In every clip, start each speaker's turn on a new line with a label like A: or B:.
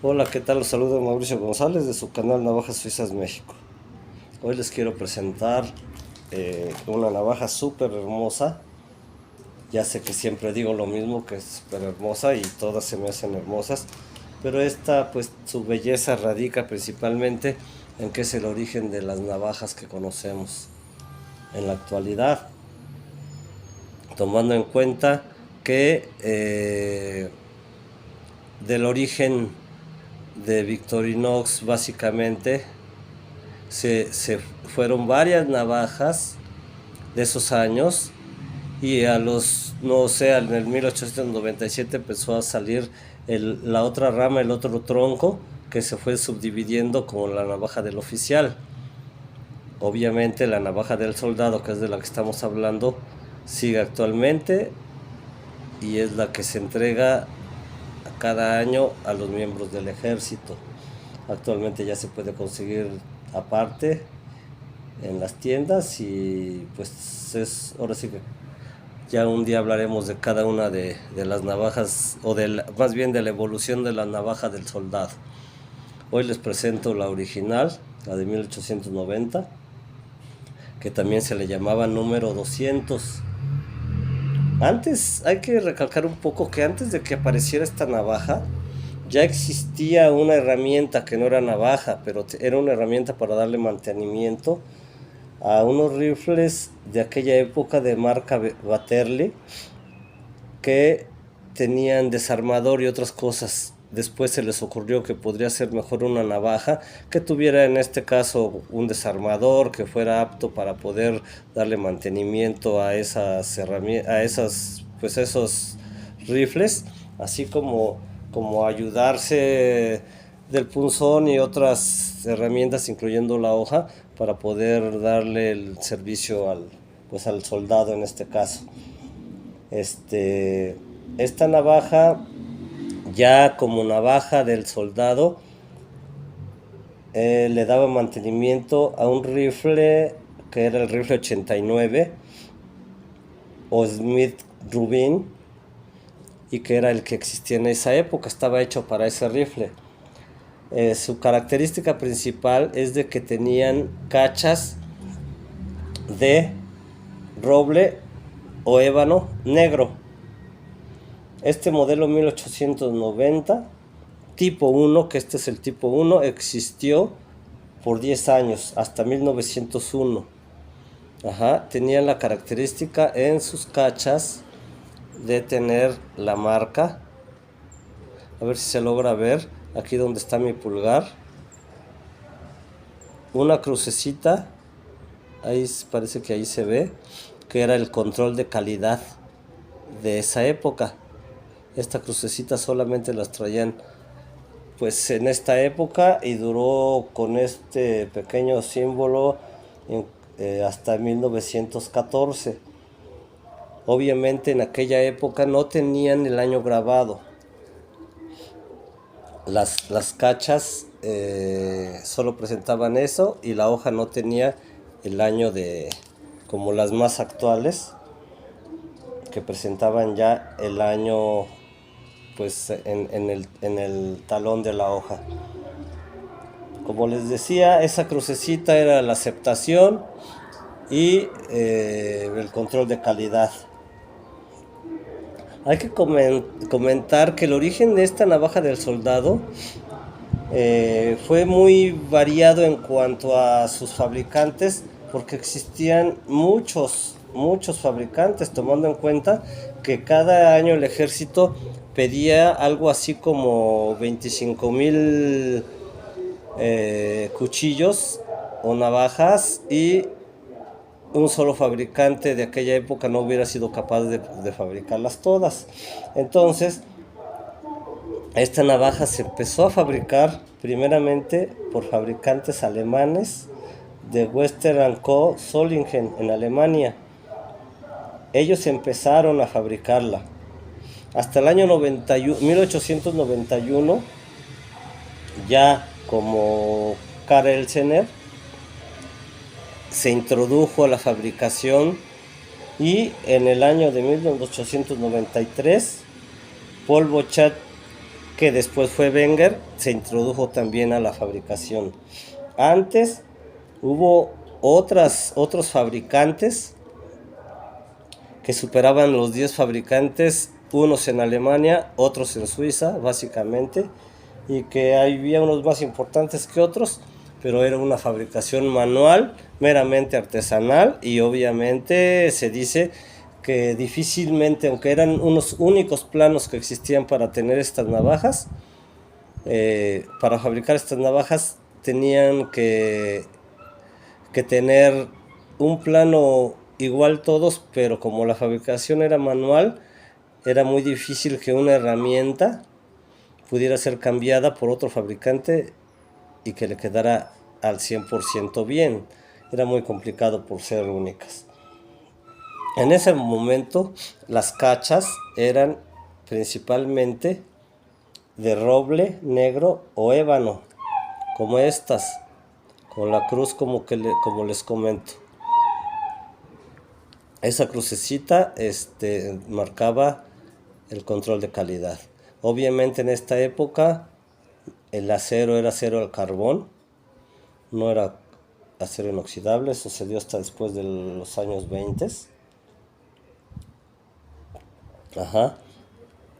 A: Hola, ¿qué tal? Los saludo Mauricio González de su canal Navajas Suizas México. Hoy les quiero presentar una navaja súper hermosa. Ya sé que siempre digo lo mismo, que es súper hermosa y todas se me hacen hermosas. Pero esta, pues su belleza radica principalmente en que es el origen de las navajas que conocemos en la actualidad. Tomando en cuenta que del origen de Victorinox básicamente se fueron varias navajas de esos años y a los, no sé, en el 1897 empezó a salir la otra rama, el otro tronco que se fue subdividiendo como la navaja del oficial. Obviamente la navaja del soldado, que es de la que estamos hablando, sigue actualmente y es la que se entrega a cada año a los miembros del ejército. Actualmente ya se puede conseguir aparte en las tiendas y pues es ahora sí que ya un día hablaremos de cada una de las navajas o más bien de la evolución de la navaja del soldado. Hoy les presento la original, la de 1890, que también se le llamaba número 200. Antes hay que recalcar un poco que antes de que apareciera esta navaja ya existía una herramienta que no era navaja, pero era una herramienta para darle mantenimiento a unos rifles de aquella época de marca Waterley que tenían desarmador y otras cosas. Después se les ocurrió que podría ser mejor una navaja que tuviera en este caso un desarmador que fuera apto para poder darle mantenimiento a esas herramientas, a esas, pues esos rifles, así como ayudarse del punzón y otras herramientas, incluyendo la hoja, para poder darle el servicio pues al soldado en este caso. Este, esta navaja, ya como navaja del soldado, le daba mantenimiento a un rifle que era el rifle 89 o Smith Rubin y que era el que existía en esa época, estaba hecho para ese rifle. Su característica principal es de que tenían cachas de roble o ébano negro. Este modelo 1890, tipo 1, que este es el tipo 1, existió por 10 años, hasta 1901. Ajá, tenían la característica en sus cachas de tener la marca. A ver si se logra ver, aquí donde está mi pulgar. Una crucecita, ahí parece que ahí se ve, que era el control de calidad de esa época. Esta crucecita solamente las traían pues en esta época y duró con este pequeño símbolo hasta 1914. Obviamente en aquella época no tenían el año grabado. Las cachas solo presentaban eso y la hoja no tenía el año de como las más actuales que presentaban ya el año pues en el talón de la hoja. Como les decía, esa crucecita era la aceptación y el control de calidad. Hay que comentar que el origen de esta navaja del soldado fue muy variado en cuanto a sus fabricantes, porque existían muchos fabricantes, tomando en cuenta que cada año el ejército pedía algo así como 25,000 cuchillos o navajas y un solo fabricante de aquella época no hubiera sido capaz de fabricarlas todas. Entonces, esta navaja se empezó a fabricar primeramente por fabricantes alemanes de Western Co. Solingen en Alemania. Ellos empezaron a fabricarla. Hasta el año 1891, ya como Karl Elsener, se introdujo a la fabricación y en el año de 1893 Paul Bochat que después fue Wenger, se introdujo también a la fabricación. Antes hubo otros fabricantes que superaban los 10 fabricantes, unos en Alemania, otros en Suiza, básicamente, y que había unos más importantes que otros, pero era una fabricación manual, meramente artesanal, y obviamente se dice que difícilmente, aunque eran unos únicos planos que existían para tener estas navajas, para fabricar estas navajas tenían que tener un plano igual todos, pero como la fabricación era manual, era muy difícil que una herramienta pudiera ser cambiada por otro fabricante y que le quedara al 100% bien. Era muy complicado por ser únicas. En ese momento las cachas eran principalmente de roble negro o ébano, como estas, con la cruz como les comento. Esa crucecita marcaba el control de calidad. Obviamente en esta época el acero era acero al carbón, no era acero inoxidable, eso se dio hasta después de los años 20. Ajá.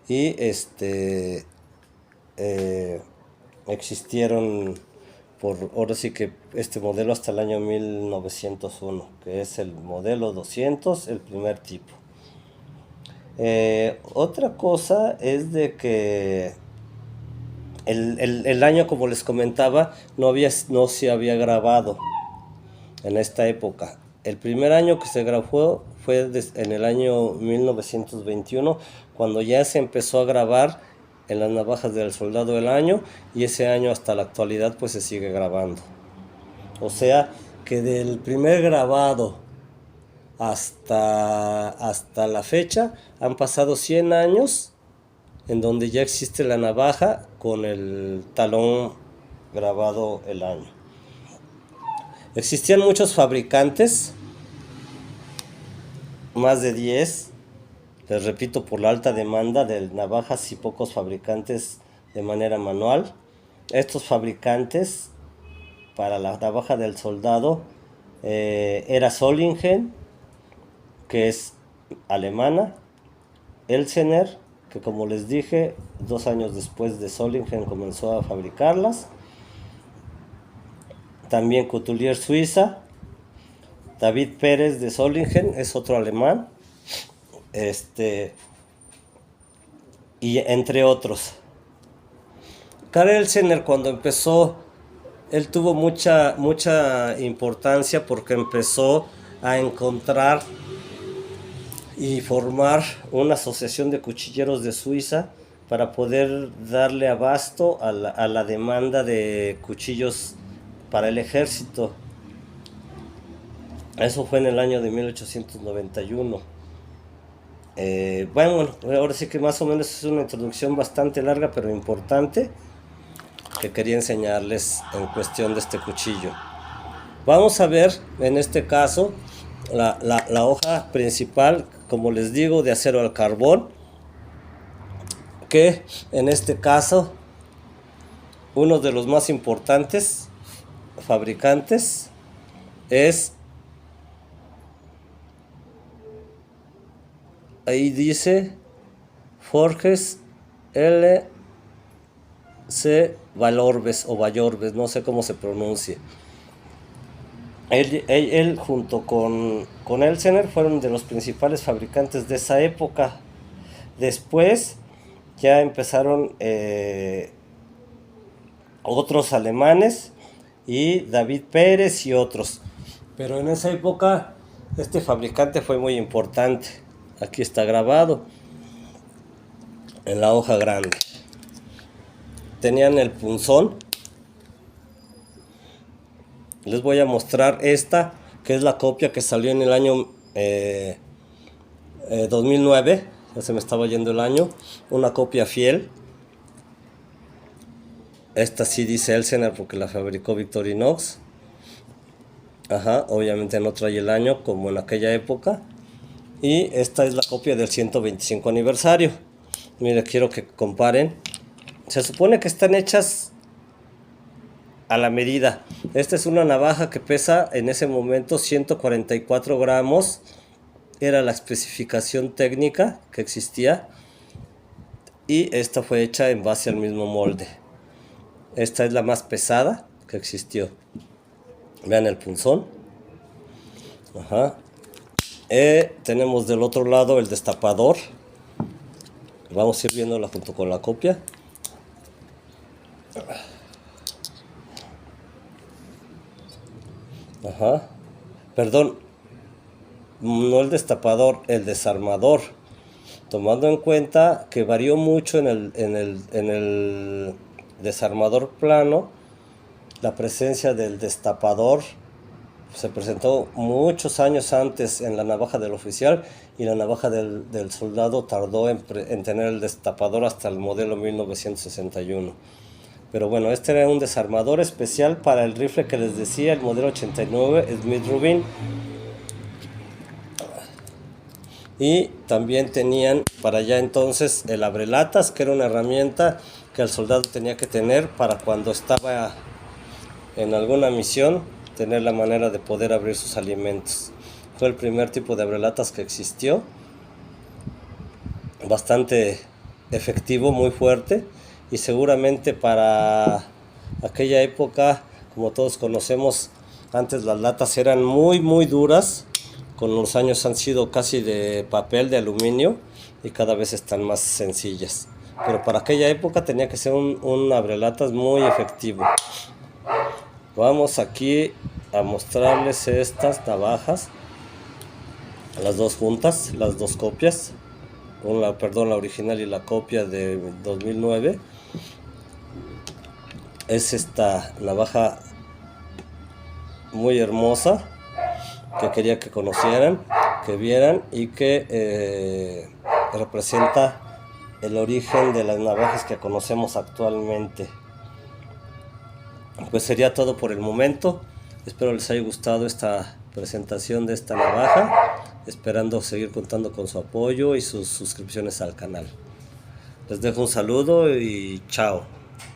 A: Y existieron ahora sí que este modelo hasta el año 1901, que es el modelo 200, el primer tipo. Otra cosa es de que el año, como les comentaba, no se había grabado en esta época. El primer año que se grabó fue en el año 1921, cuando ya se empezó a grabar en las navajas del soldado del año, y ese año hasta la actualidad pues se sigue grabando. O sea que del primer grabado hasta la fecha han pasado 100 años en donde ya existe la navaja con el talón grabado el año. Existían muchos fabricantes, más de 10, les repito, por la alta demanda de navajas y pocos fabricantes de manera manual. Estos fabricantes para la navaja del soldado era Solingen, que es alemana, Elsener, que como les dije, 2 años después de Solingen comenzó a fabricarlas. También Couturier, Suiza. David Pérez de Solingen es otro alemán. Y entre otros. Karl Elsener, cuando empezó, él tuvo mucha importancia porque empezó a encontrar y formar una asociación de cuchilleros de Suiza para poder darle abasto a la demanda de cuchillos para el ejército. Eso fue en el año de 1891. Bueno, ahora sí que más o menos es una introducción bastante larga pero importante que quería enseñarles en cuestión de este cuchillo. Vamos a ver en este caso la hoja principal, como les digo, de acero al carbón, que en este caso uno de los más importantes fabricantes es, ahí dice Forges L.C. Valorbes o Valorbes, no sé cómo se pronuncie. Él junto con Elsener fueron de los principales fabricantes de esa época. Después ya empezaron otros alemanes y David Pérez y otros. Pero en esa época este fabricante fue muy importante. Aquí está grabado en la hoja grande. Tenían el punzón. Les voy a mostrar esta, que es la copia que salió en el año 2009. Ya se me estaba yendo el año. Una copia fiel. Esta sí dice Elsener porque la fabricó Victorinox. Ajá, obviamente no trae el año como en aquella época. Y esta es la copia del 125 aniversario. Mire, quiero que comparen Se supone que están hechas a la medida. Esta es una navaja que pesa en ese momento 144 gramos. Era la especificación técnica que existía. Y esta fue hecha en base al mismo molde. Esta es la más pesada que existió. Vean el punzón. Ajá. Tenemos del otro lado el destapador. Vamos a ir viéndola junto con la copia. Ajá. Perdón, no el destapador, el desarmador. Tomando en cuenta que varió mucho en el desarmador plano, la presencia del destapador se presentó muchos años antes en la navaja del oficial, y la navaja del soldado tardó en tener el destapador hasta el modelo 1961. Pero bueno, este era un desarmador especial para el rifle que les decía, el modelo 89 Smith Rubin. Y también tenían para allá entonces el abrelatas, que era una herramienta que el soldado tenía que tener para cuando estaba en alguna misión, tener la manera de poder abrir sus alimentos. Fue el primer tipo de abrelatas que existió, bastante efectivo, muy fuerte, y seguramente para aquella época, como todos conocemos, antes las latas eran muy duras. Con los años han sido casi de papel, de aluminio, y cada vez están más sencillas. Pero para aquella época tenía que ser un abrelatas muy efectivo. Vamos aquí a mostrarles estas navajas, las dos juntas, las dos copias. La original y la copia de 2009. Es esta navaja muy hermosa que quería que conocieran, que vieran, y que representa el origen de las navajas que conocemos actualmente. Pues sería todo por el momento. Espero les haya gustado esta presentación de esta navaja, esperando seguir contando con su apoyo y sus suscripciones al canal. Les dejo un saludo y chao.